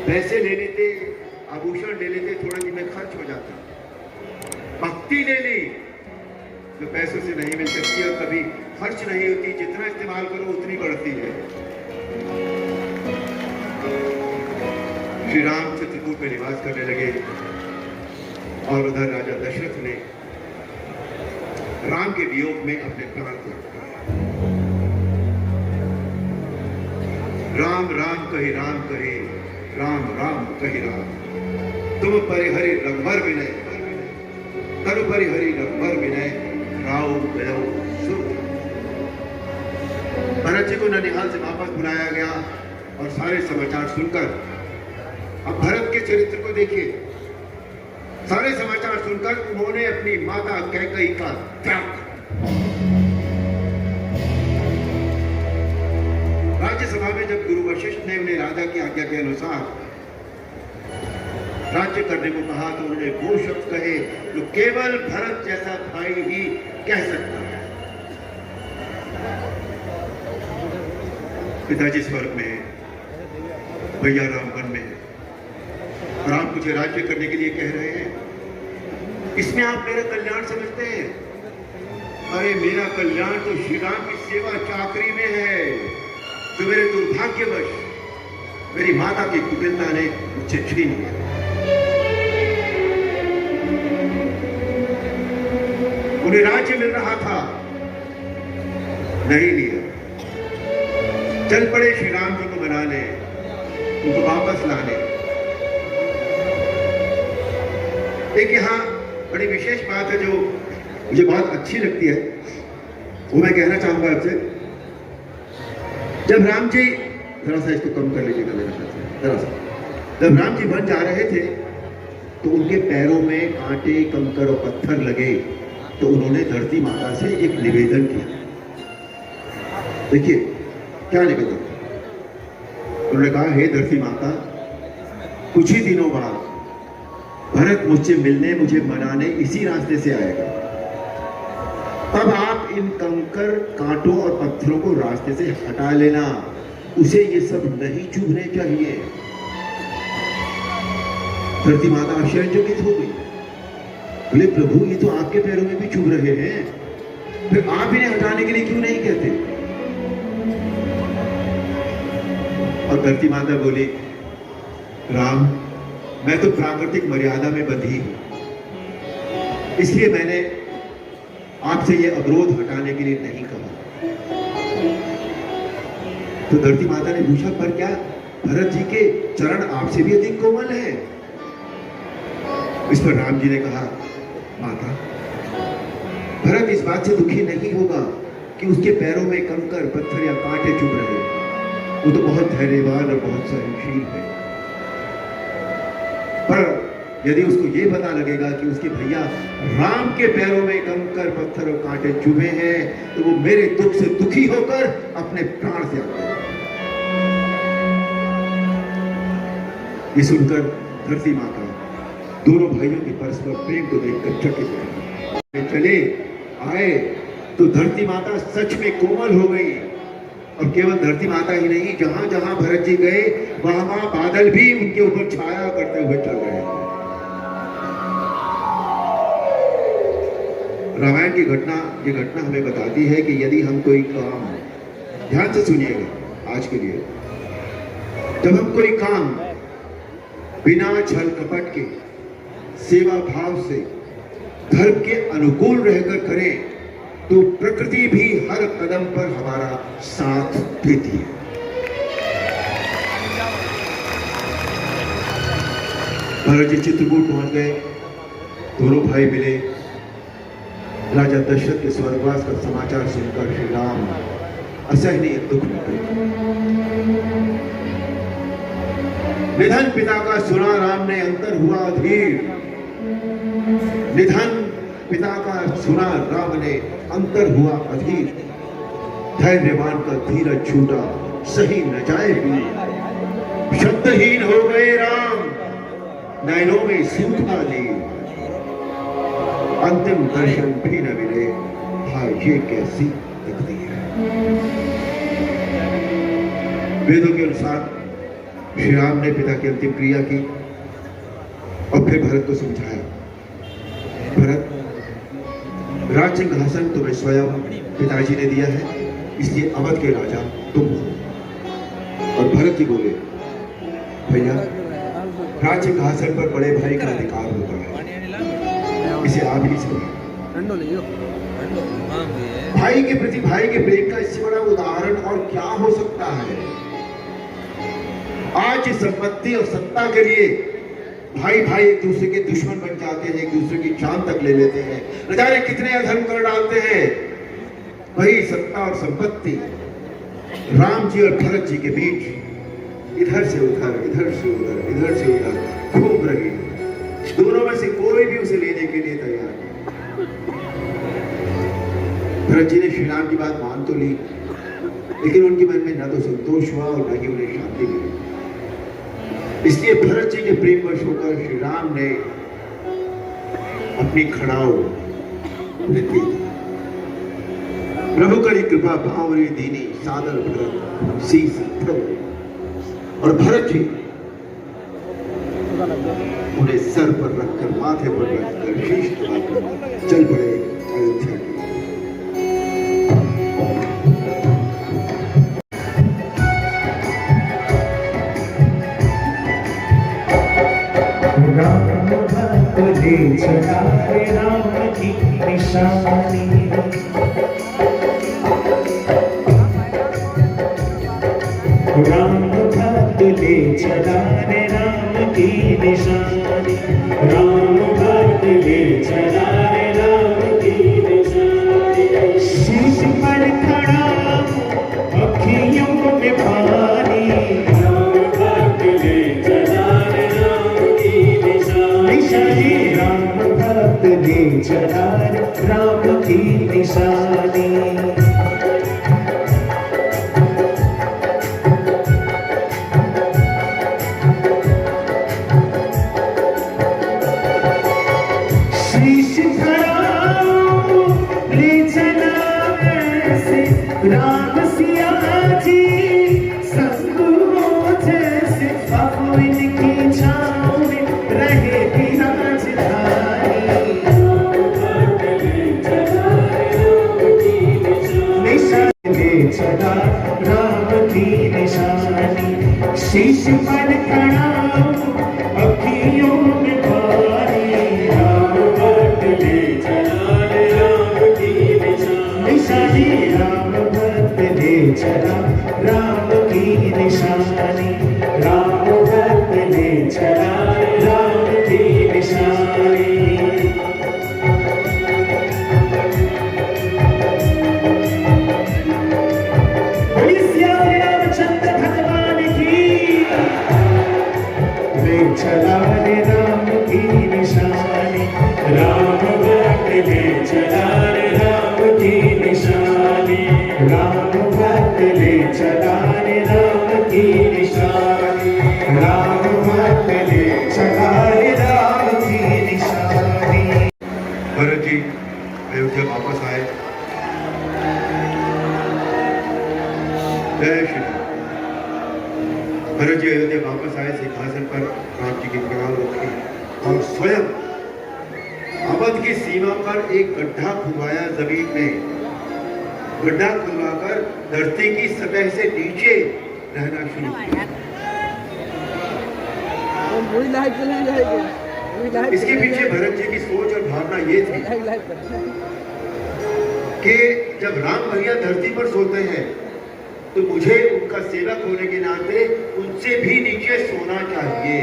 पैसे ले लेते, आभूषण ले लेते, थोड़े दिन में खर्च हो जाता। भक्ति ले ली जो पैसों से नहीं मिल सकती और कभी खर्च नहीं होती, जितना इस्तेमाल करो उतनी बढ़ती है। श्री राम चित्रकूट में निवास करने लगे और उधर राजा दशरथ ने राम के वियोग में अपने प्राण त्याग दिए। राम राम कही राम करे, राम राम कही राम, तुम परिहरि रघुवर विनय, तनु परिहरि रघुवर विनय, राव गयो सुर। भरत जी को ननिहाल से वापस बुलाया गया और सारे समाचार सुनकर, अब भरत के चरित्र को देखिए, सारे समाचार सुनकर उन्होंने अपनी माता कैकेयी का त्याग किया। राज्यसभा में जब गुरु वशिष्ठ ने उन्हें राजा की आज्ञा के अनुसार राज्य करने को कहा तो उन्होंने वो शब्द कहे जो केवल भरत जैसा भाई ही कह सकता है। पिताजी स्वर्ग में, भैया राम वन में, और आप मुझे राज्य करने के लिए कह रहे हैं, इसमें आप मेरा कल्याण समझते हैं? अरे मेरा कल्याण तो श्री राम की सेवा चाकरी में है, जो मेरे दुर्भाग्यवश मेरी माता की कुटिलता ने मुझे छीन लिया। उन्हें राज्य मिल रहा था, नहीं लिया। चल पड़े श्री राम जी को मनाने, उनको वापस लाने। एक यहाँ बड़ी विशेष बात है जो मुझे बहुत अच्छी लगती है, वो मैं कहना चाहूंगा आपसे। जब राम जी, जरा सा इसको कम कर लीजिएगा मेरे साथ, जरा सा, जब राम जी वन जा रहे थे तो उनके पैरों में कांटे, कंकड़ और पत्थर लगे, तो उन्होंने धरती माता से एक निवेदन किया। देखिए क्या निवेदन, उन्होंने कहा, हे धरती माता, कुछ ही दिनों बाद भरत मुझसे मिलने, मुझे मनाने इसी रास्ते से आएगा। तब आप इन कंकड़, कांटों और पत्थरों को रास्ते से हटा लेना, उसे ये सब नहीं चुभने चाहिए। धरती माता आश्चर्यचकित हो गई, बोले, प्रभु ये तो आपके पैरों में भी चुभ रहे हैं, फिर आप इन्हें हटाने के लिए क्यों नहीं कहते? और धरती माता बोली, राम, मैं तो प्राकृतिक मर्यादा में बंधी हूं, इसलिए मैंने आपसे ये अवरोध हटाने के लिए नहीं कहा। तो धरती माता ने पूछा, पर क्या भरत जी के चरण आपसे भी अधिक कोमल है? इस पर राम जी ने कहा, माता, भरत इस बात से दुखी नहीं होगा कि उसके पैरों में कंकड़, पत्थर या कांटे चुभ रहे हैं। वो तो बहुत धैर्यवान और बहुत सहनशील है। पर यदि उसको ये पता लगेगा कि उसके भैया राम के पैरों में कंकड़, पत्थर और कांटे चुभे हैं, तो वो मेरे दुख से दुखी होकर अपने प्राण त्याग देगा। ये सुनकर धरती माता दोनों भाइयों के परस्पर प्रेम को देखकर चकित रही। चले आए तो धरती माता सच में कोमल हो गई, और केवल धरती माता ही नहीं, जहां जहां भरत जी गए वहां वहां बादल भी उनके ऊपर छाया करते हुए चल रहे हैं। रामायण की घटना, ये घटना हमें बताती है कि यदि हम कोई काम, ध्यान से सुनिएगा आज के लिए, जब हम कोई काम बिना छल कपट के, सेवा भाव से, धर्म के अनुकूल रहकर करें, तो प्रकृति भी हर कदम पर हमारा साथ देती है। भरत जी चित्रकूट पहुंच गए, दोनों भाई मिले। राजा दशरथ के स्वर्गवास का समाचार सुनकर श्री राम असहनीय दुख में गए। निधन पिता का सुना राम ने, अंतर हुआ अधीर। निधन पिता का सुना राम ने, अंतर हुआ अधीर। धैर्यवान का धीरज छूटा, सही न जाए भी। शब्दहीन हो गए राम, नैनों में सूखा ली। अंतिम दर्शन भी न मिले, भाई ये कैसी तकदीर है। वेदों के अनुसार श्री राम ने पिता की अंतिम क्रिया की और फिर भरत को समझाया, भरत, राज सिंहासन तुम्हें स्वयं पिताजी ने दिया है, इसलिए अवध के राजा तुम हो। और भरत जी बोले, भैया, राज सिंहासन पर बड़े भाई का अधिकार होता है, इसे आप ही समझो। भाई के प्रति भाई के प्रेम का इससे बड़ा उदाहरण और क्या हो सकता है। आज संपत्ति और सत्ता के लिए भाई भाई एक दूसरे के दुश्मन बन जाते हैं, एक दूसरे की जान तक ले लेते हैं, न जाने कितने अधर्म कर डालते हैं। वही सत्ता और संपत्ति राम जी और भरत जी के बीच इधर से उधर, इधर से उधर, इधर से उधर घूम रही। दोनों में से कोई भी उसे लेने के लिए तैयार नहीं। भरत जी ने श्री राम की बात मान तो ली, लेकिन उनके मन में न तो संतोष हुआ और न ही उन्हें शांति मिली। इसलिए भरत जी के प्रेम वश होकर श्री राम ने अपनी खड़ाऊ उन्हें दी। प्रभु करी कृपा भावरी दीनी सादर भरत शीस धर। और भरत जी उन्हें सर पर रखकर, माथे पर रखकर, शीश नवाकर चल पड़े अयोध्या की। राम भक्त ले चला रे राम की निशानी। राम भक्त ले चला रे राम की निशानी। राम भक्त ले चला रे राम की निशानी। शीश पर खड़ा अखियों में पानी। राम भक्त ले चला रे राम की निशानी। राम भक्त ले चला रे राम की निशानी। राम सिया जी संगो जैसे अब इनकी छाँव में रहे विराजधानी। निशानी ले चला राम की निशानी। शीश पर खड़ा अखियों में पानी। राम भक्त ले चला राम की निशानी। राम भक्त ले चला राम की निशानी। राम भक्त ले चला राम की निशानी। रामचंद्र भगवान की ले चला रे राम की निशानी। राम भक्त ले चला रे राम की निशानी। राम भक्त ले चला रे राम की निशानी। राम भक्त ले चला रे राम की निशानी। भरत जी अयोध्या वापस आए। जय श्री राम। भरत जी अयोध्या वापस आए, सिंहासन पर राम जी की खड़ाऊ रखी और स्वयं अवध की सीमा पर एक गड्ढा खुदवाया जमीन में। गड्ढा खुदवाकर धरती की सतह से नीचे रहना शुरू किया। इसके पीछे भरत जी की सोच और भावना ये थी कि जब राम भैया धरती पर सोते हैं तो मुझे उनका सेवक होने के नाते उनसे भी नीचे सोना चाहिए।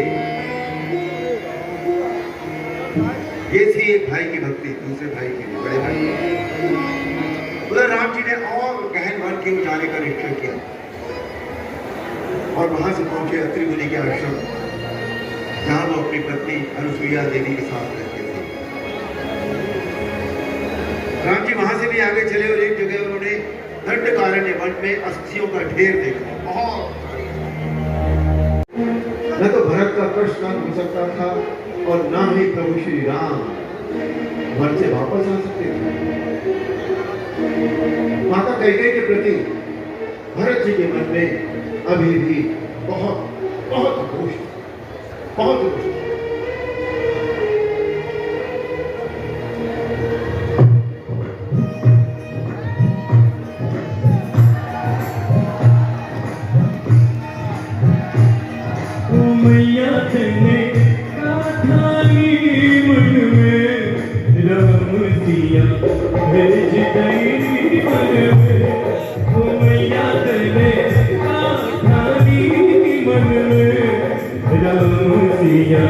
ये थी एक भाई की भक्ति दूसरे भाई के लिए, बड़े भाई। उधर राम जी ने और गहन वन के जाने का निश्चय किया और वहां से पहुंचे अत्रि मुनि के आश्रम, जहां वो अपनी पत्नी अनुसुईया देवी के साथ रहते थे। राम जी वहां से भी आगे चले और एक जगह उन्होंने दंडकारण्य वन में अस्थियों का ढेर देखा। बहुत न तो भरत का कष्ट हो सकता था और न ही प्रभु श्री राम वन से वापस आ सकते थे। माता कैकेयी के प्रति भरत जी के मन में अभी भी बहुत बहुत खुश, बहुत खुश। मैया तेने काठानी मन में राम सिया भेज गई मन में। ओ मैया तेने काठानी मन में राम सिया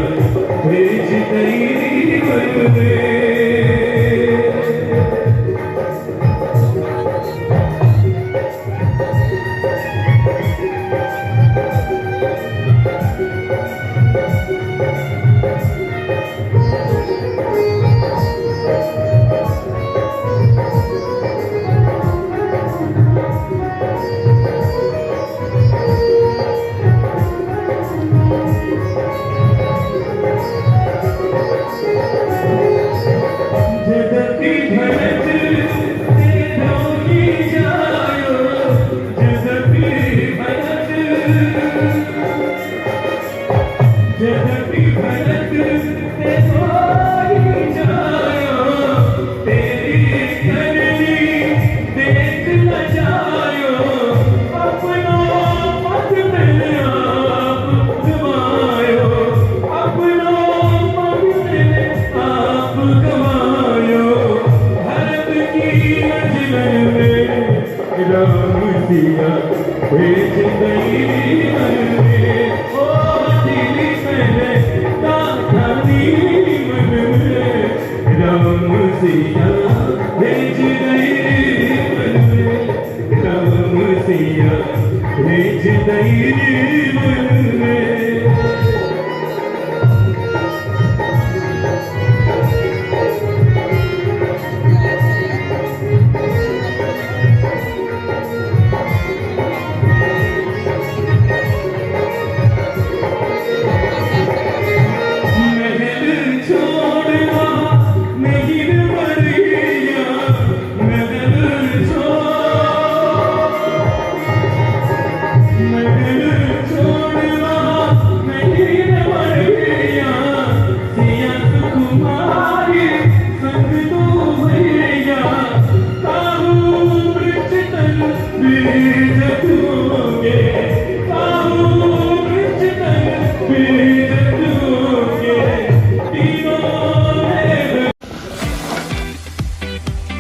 भेज गई मन में। भेज गई मन में। ओ दिल में काठानी मन में राम सिया भेज गई मन में। राम सिया भेज गई मन में।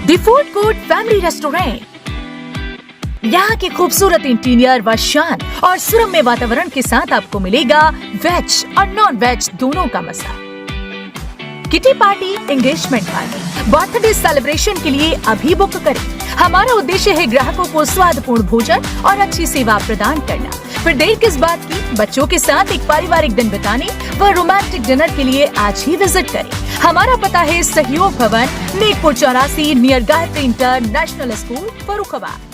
The food court family restaurant यहाँ के खूबसूरत इंटीरियर व शान और सुरम्य वातावरण के साथ आपको मिलेगा वेज और नॉन वेज दोनों का मजा। Kitty party, engagement party, birthday celebration के लिए अभी बुक करें। हमारा उद्देश्य है ग्राहकों को स्वादपूर्ण भोजन और अच्छी सेवा प्रदान करना। फिर देर किस बात की, बच्चों के साथ एक पारिवारिक दिन बिताने व रोमांटिक डिनर के लिए आज ही विजिट करें। हमारा पता है सहयोग भवन, Nekpur 84 near Gayatri international school, Farrukhabad.